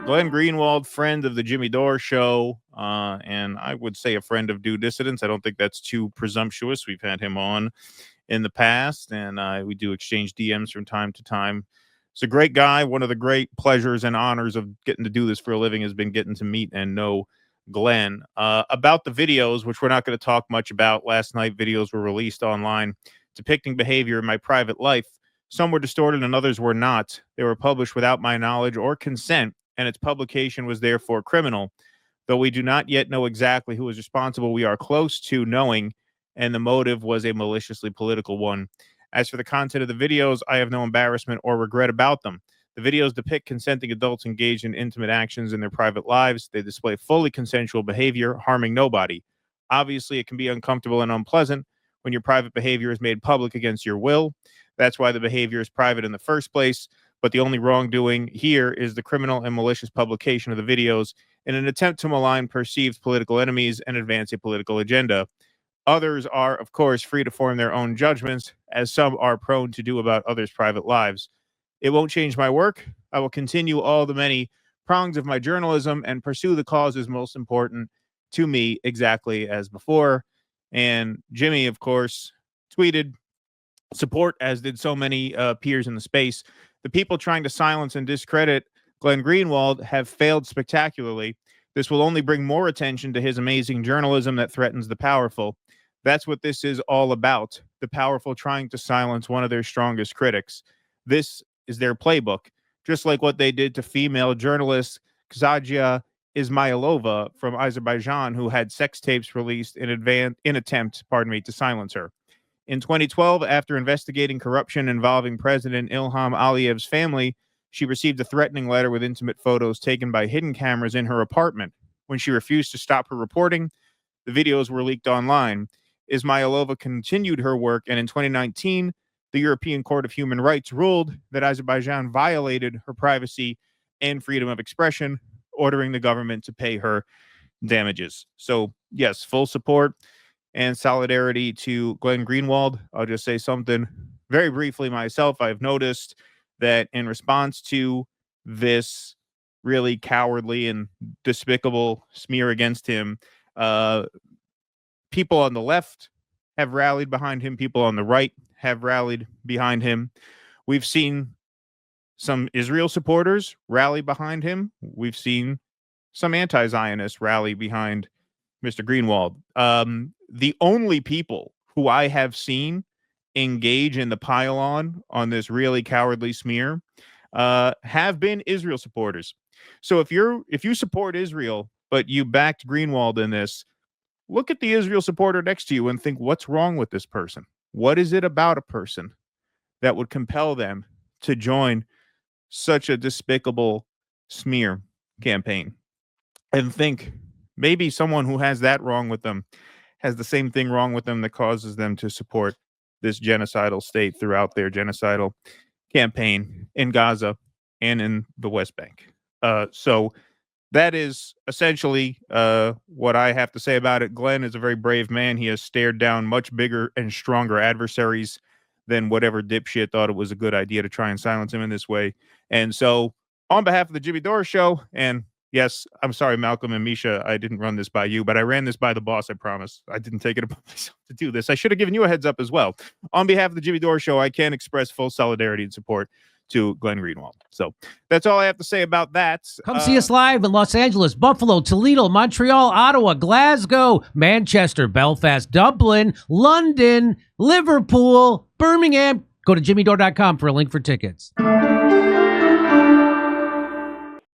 Glenn Greenwald, friend of the Jimmy Dore show, and I would say a friend of Due Dissidents. I don't think that's too presumptuous. We've had him on in the past, and we do exchange DMs from time to time. He's a great guy. One of the great pleasures and honors of getting to do this for a living has been getting to meet and know Glenn. About the videos, which we're not going to talk much about. Last night, videos were released online depicting behavior in my private life. Some were distorted and others were not. They were published without my knowledge or consent, and its publication was therefore criminal. Though we do not yet know exactly who is responsible, we are close to knowing, and the motive was a maliciously political one. As for the content of the videos, I have no embarrassment or regret about them. The videos depict consenting adults engaged in intimate actions in their private lives. They display fully consensual behavior, harming nobody. Obviously, it can be uncomfortable and unpleasant when your private behavior is made public against your will. That's why the behavior is private in the first place. But the only wrongdoing here is the criminal and malicious publication of the videos in an attempt to malign perceived political enemies and advance a political agenda. Others are, of course, free to form their own judgments, as some are prone to do about others' private lives. It won't change my work. I will continue all the many prongs of my journalism and pursue the causes most important to me exactly as before. And Jimmy, of course, tweeted support, as did so many peers in the space. The people trying to silence and discredit Glenn Greenwald have failed spectacularly. This will only bring more attention to his amazing journalism that threatens the powerful. That's what this is all about, the powerful trying to silence one of their strongest critics. This is their playbook, just like what they did to female journalist Kzaja Ismailova from Azerbaijan, who had sex tapes released in attempt to silence her. In 2012, after investigating corruption involving President Ilham Aliyev's family, she received a threatening letter with intimate photos taken by hidden cameras in her apartment. When she refused to stop her reporting, the videos were leaked online. Ismailova continued her work, and in 2019, the European Court of Human Rights ruled that Azerbaijan violated her privacy and freedom of expression, ordering the government to pay her damages. So, yes, full support and solidarity to Glenn Greenwald. I'll just say something very briefly myself. I've noticed that in response to this really cowardly and despicable smear against him, people on the left have rallied behind him. People on the right have rallied behind him. We've seen some Israel supporters rally behind him. We've seen some anti-Zionists rally behind Mr. Greenwald. The only people who I have seen engage in the pile-on this really cowardly smear have been Israel supporters. So if you support Israel, but you backed Greenwald in this, look at the Israel supporter next to you and think, what's wrong with this person? What is it about a person that would compel them to join such a despicable smear campaign? And think maybe someone who has that wrong with them has the same thing wrong with them that causes them to support this genocidal state throughout their genocidal campaign in Gaza and in the West Bank. So that is essentially what I have to say about it. Glenn is a very brave man. He has stared down much bigger and stronger adversaries than whatever dipshit thought it was a good idea to try and silence him in this way. And so on behalf of the Jimmy Dore Show, and yes, I'm sorry, Malcolm and Misha, I didn't run this by you, but I ran this by the boss, I promise. I didn't take it upon myself to do this. I should have given you a heads up as well. On behalf of the Jimmy Dore Show, I can express full solidarity and support to Glenn Greenwald. So that's all I have to say about that. Come see us live in Los Angeles, Buffalo, Toledo, Montreal, Ottawa, Glasgow, Manchester, Belfast, Dublin, London, Liverpool, Birmingham. Go to jimmydore.com for a link for tickets.